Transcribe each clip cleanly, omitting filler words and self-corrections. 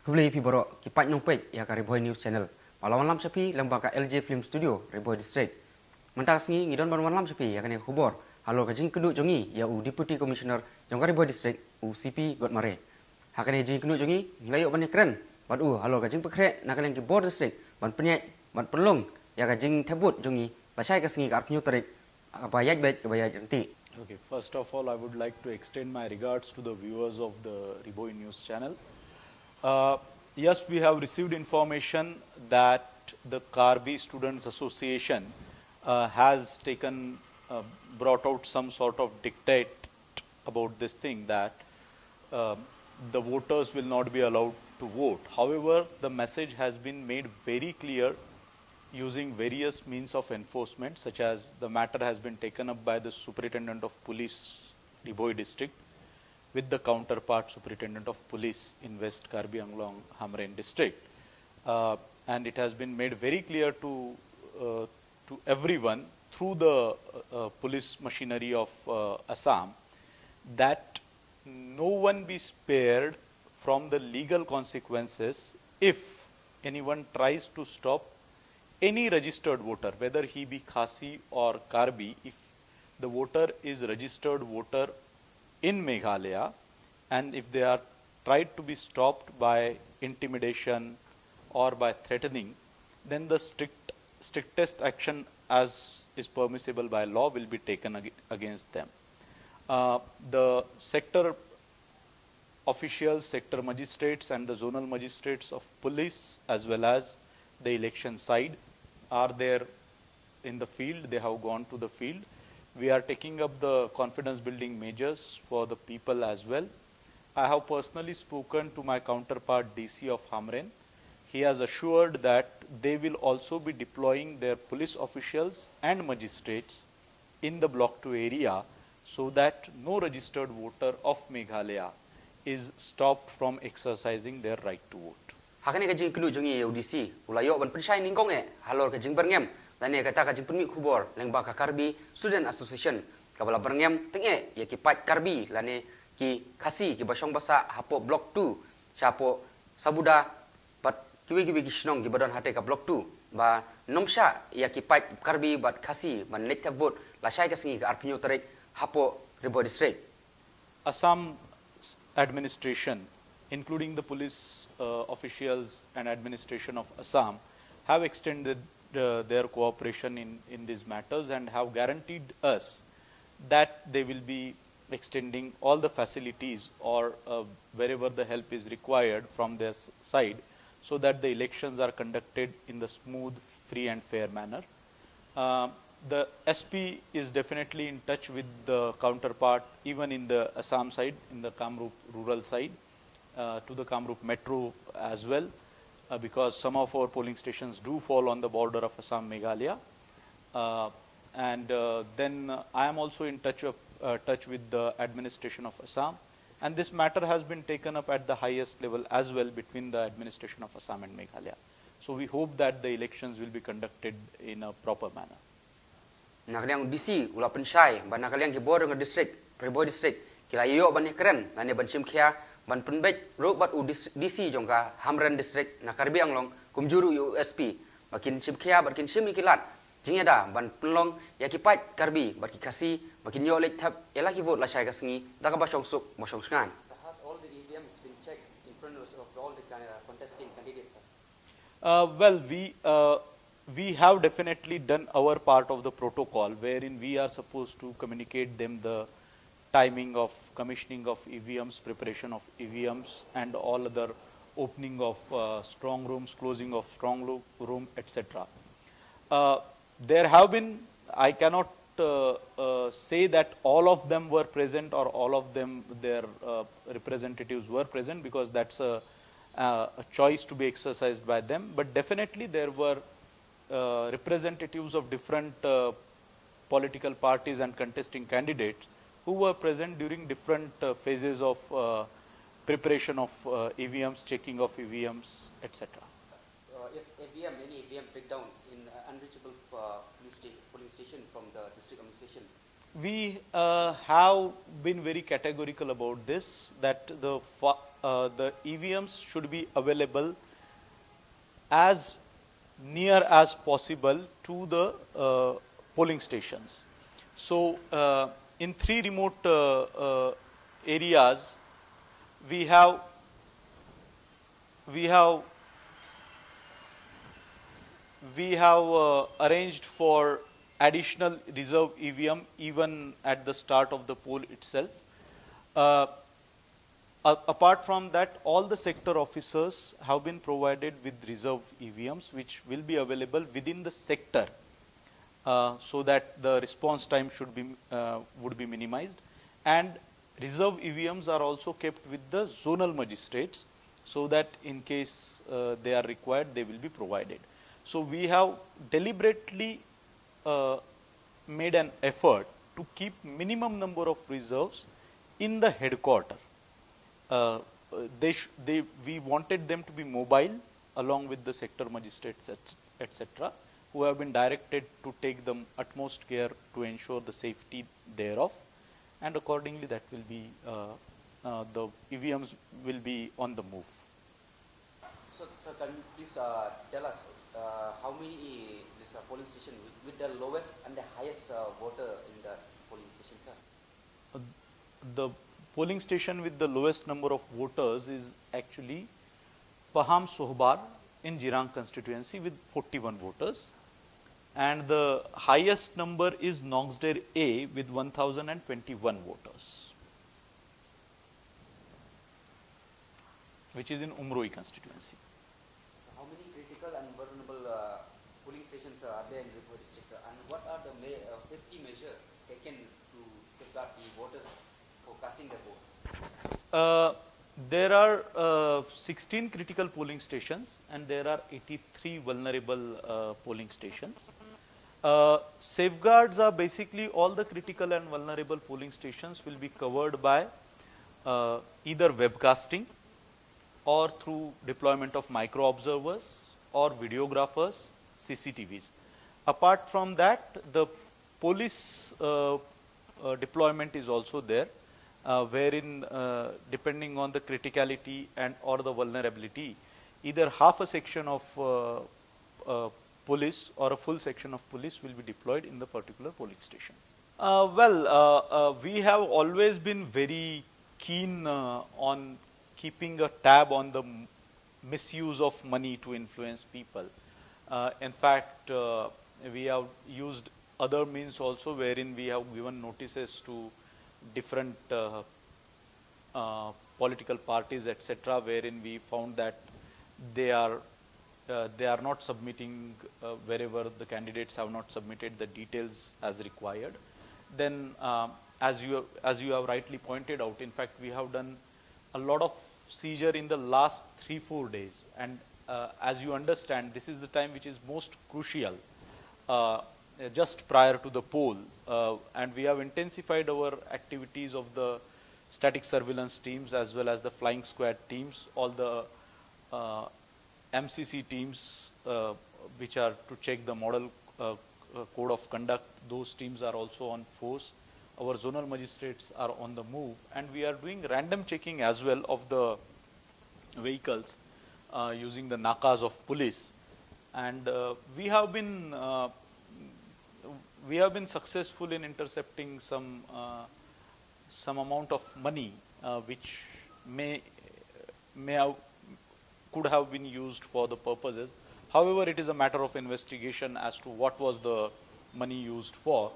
Hubli pi borok ki pat nong pek iaka Ri Bhoi News Channel. Malawan lam sapi lembang ka LJ Film Studio Ri Bhoi District. Mentang sngi ngidon ban lam sapi iaka ne khubor. Halo ka jing kenduk jongi ya u Deputy Commissioner jong Ri Bhoi District u CP got mare. Hakane jing kenduk jongi nglayok ban keren. Ban u halo ka jingpynkhreh naka liang ki Bor District ban penyek ban pelong ya ka jing thebut jongi la syai ka sngi ka arpnyu tarik apa yaj bet ke bayaj nanti. Okay, first of all, I would like to extend my regards to the viewers of the Ri Bhoi News channel. Yes, we have received information that the Karbi Students Association has brought out some sort of dictate about this thing that the voters will not be allowed to vote. However, the message has been made very clear using various means of enforcement, such as the matter has been taken up by the Superintendent of Police, Ri Bhoi District, with the counterpart Superintendent of Police in West Karbi Anglong Hamrén District. And it has been made very clear to everyone through the police machinery of Assam that no one be spared from the legal consequences if anyone tries to stop any registered voter, whether he be Khasi or Karbi. If the voter is registered voter in Meghalaya, and if they are tried to be stopped by intimidation or by threatening, then the strictest action as is permissible by law will be taken against them. The sector officials, sector magistrates and the zonal magistrates of police as well as the election side are there in the field. They have gone to the field. We are taking up the confidence building measures for the people as well. I have personally spoken to my counterpart DC of Hamrén. He has assured that they will also be deploying their police officials and magistrates in the Block 2 area so that no registered voter of Meghalaya is stopped from exercising their right to vote. Hakane ka jing kenduk jongi UDC ulayok ban pensai ningkong halor ka jing berngem lane kata ka jing penmi khubor lengba ka Karbi Student Association ka bala berngem tenge ya ki pat Karbi lane ki Khasi ki basong basa hapo Block 2 chapo sabuda bat kiwi ki shnong ki badon hate ka Block 2 ba nomsha ya ki pat Karbi bat Khasi ban net vote la syai ka sngi ka arpnyo tarik hapo Ri Bhoi District. Assam administration, including the police officials and administration of Assam, have extended their cooperation in these matters and have guaranteed us that they will be extending all the facilities or wherever the help is required from their side so that the elections are conducted in the smooth, free and fair manner. The SP is definitely in touch with the counterpart even in the Assam side, in the Kamrup rural side, to the Kamrup metro as well, because some of our polling stations do fall on the border of Assam, Meghalaya. Then I am also in touch with the administration of Assam, and this matter has been taken up at the highest level as well between the administration of Assam and Meghalaya. So we hope that the elections will be conducted in a proper manner. Nakaliang DC ula pensai ban nakaliang ki Bor District Ri Bhoi District kilayok ban keren lane ban jingpynkhreh ban penbet rok bat u DC jongka Hamrén District na Karbi Anglong kumjuru USP bakin jingpynkhreh bakin simi kilat jingeda ban pelong ya ki pat Karbi bat ki Khasi bakin yolek thep ela ki vote la syai ka sngi da ka basong suk basong sngan. Has all the EVMs been checked in front of all the contesting candidates? Well, we have definitely done our part of the protocol, wherein we are supposed to communicate them the timing of commissioning of EVMs, preparation of EVMs, and all other opening of strong rooms, closing of strong room, etc. There have been, I cannot say that all of them were present or all of them, their representatives were present, because that's a choice to be exercised by them. But definitely there were representatives of different political parties and contesting candidates who were present during different phases of preparation of EVMs, checking of EVMs, etc. If any EVM breakdown in unreachable polling station from the district administration, We have been very categorical about this, that the EVMs should be available as near as possible to the polling stations. So, in 3 remote areas, we have arranged for additional reserve EVM even at the start of the poll itself. Apart from that, all the sector officers have been provided with reserve EVMs which will be available within the sector, so that the response time would be minimized, and reserve EVMs are also kept with the zonal magistrates, so that in case they are required, they will be provided. So we have deliberately made an effort to keep minimum number of reserves in the headquarter. We wanted them to be mobile along with the sector magistrates, etc., who have been directed to take the utmost care to ensure the safety thereof, and accordingly that will be the EVMs will be on the move. So, sir, can you please tell us how many this polling station with the lowest and the highest voter in the polling station, sir? The polling station with the lowest number of voters is actually Paham Sohbar in Jirang constituency with 41 voters, and the highest number is Noxdare A with 1021 voters, which is in Umroi constituency. So how many critical and vulnerable polling stations are there in Ri Bhoi district, sir? And what are the safety measures taken to safeguard the voters for casting their votes? There are 16 critical polling stations and there are 83 vulnerable polling stations. Safeguards are basically all the critical and vulnerable polling stations will be covered by either webcasting or through deployment of micro observers or videographers, CCTVs. Apart from that, the police deployment is also there, wherein depending on the criticality and or the vulnerability, either half a section of police or a full section of police will be deployed in the particular polling station. We have always been very keen on keeping a tab on the misuse of money to influence people. In fact, we have used other means also, wherein we have given notices to different political parties, etc., wherein we found that they are not submitting wherever the candidates have not submitted the details as required. Then, as you have rightly pointed out, in fact, we have done a lot of seizure in the last 3-4 days, and as you understand, this is the time which is most crucial, just prior to the poll, and we have intensified our activities of the static surveillance teams as well as the flying squad teams. All the MCC teams which are to check the model code of conduct, those teams are also on force. Our zonal magistrates are on the move, and we are doing random checking as well of the vehicles using the nakas of police, and we have been successful in intercepting some amount of money which could have been used for the purposes. However, it is a matter of investigation as to what was the money used for.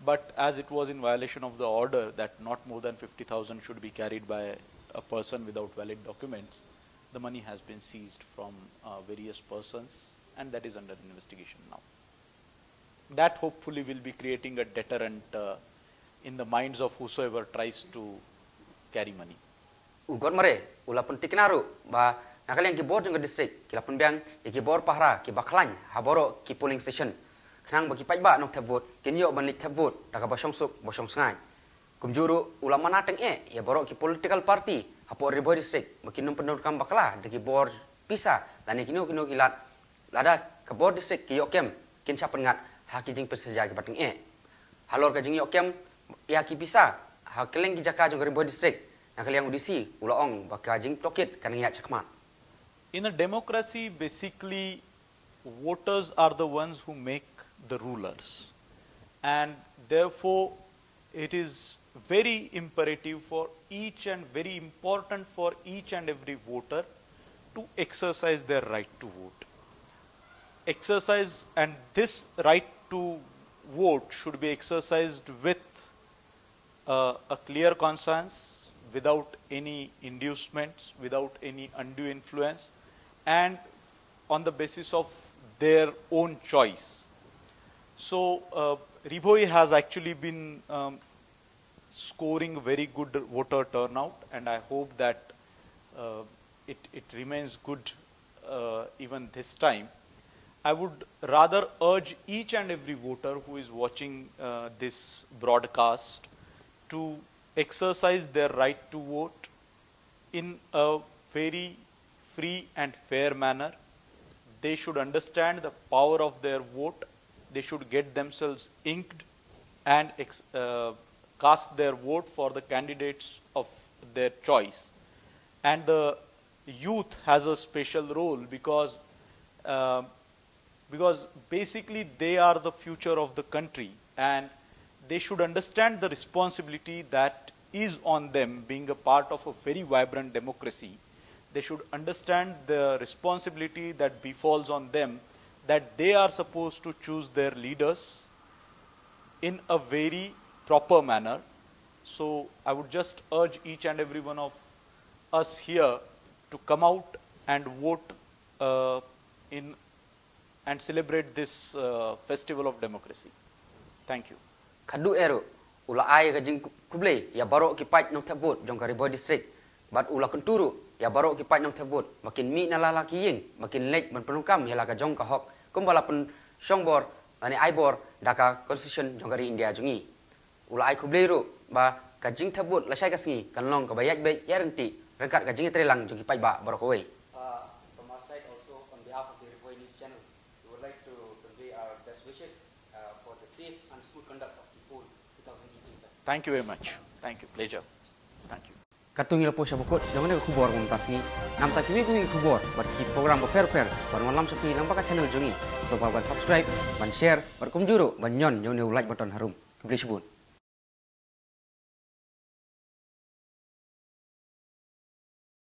But as it was in violation of the order that not more than 50,000 should be carried by a person without valid documents, the money has been seized from various persons, and that is under investigation now. That hopefully will be creating a deterrent in the minds of whosoever tries to carry money. Ugot mare, ulapun tiknaru, ba nakaliang kibor ng district, kilapun biang, kibor pahra, kibaklan, haboro, ki polling station. Kenang bagi pajba nok thep vote, kinyo banlik thep vote, daga basong suk, basong sngai. Kumjuru ulama nateng ya borok ki political party, hapo Ri Bhoi district, makinum penur kam bakla, dagi bor pisa, lani kino kilat, lada ke bor district ki yokem, kin siapa ngat, haki jing perseja ke bateng Halor ke jing yokem, iaki pisa ha keleng ki jaka jong Ri Bhoi district na kaliang udisi ulaong baka jing tokit kan ya chakmat. In a democracy, basically, voters are the ones who make the rulers. And therefore, it is very imperative for each and very important for each and every voter to exercise their right to vote. Exercise, and this right to vote should be exercised with a clear conscience, without any inducements, without any undue influence, and on the basis of their own choice. So, Ri Bhoi has actually been scoring very good voter turnout, and I hope that it remains good even this time. I would rather urge each and every voter who is watching this broadcast to exercise their right to vote in a very free and fair manner. They should understand the power of their vote. They should get themselves inked and cast their vote for the candidates of their choice. And the youth has a special role because basically they are the future of the country, and they should understand the responsibility that is on them being a part of a very vibrant democracy. They should understand the responsibility that befalls on them, that they are supposed to choose their leaders in a very proper manner. So I would just urge each and every one of us here to come out and vote and celebrate this festival of democracy. Thank you. Kadu ero ula ai ka jing kuble ya baro ki pait nong thep vote jong Ri Bhoi district bat ula kunturu ya baro ki pait nong thep vote makin mi na lala ki ying makin lek ban penungkam ya la ka jong ka hok kumbala pen songbor ani ai bor daka constitution jong Ri India jungi ula ai kuble ro ba ka jing thep vote la sai ka sngi kan long ka bayaj be ya renti rengkat ka jing trelang jong ki pait ba baro ko wei. From our side also, on behalf of the Ri Bhoi News channel, we would like to convey our best wishes for the safe and smooth conduct of the poll 2018. Sir. Thank you very much. Thank you. Pleasure. Thank you. Katung ila po siya bukod jangan ada kubor kung tasngi nam ta kimi kuwi kubor bat ki program ko fair ban malam sapi lang baka channel jungi so ban subscribe ban share ban kumjuro ban nyon like button harum kubli subun.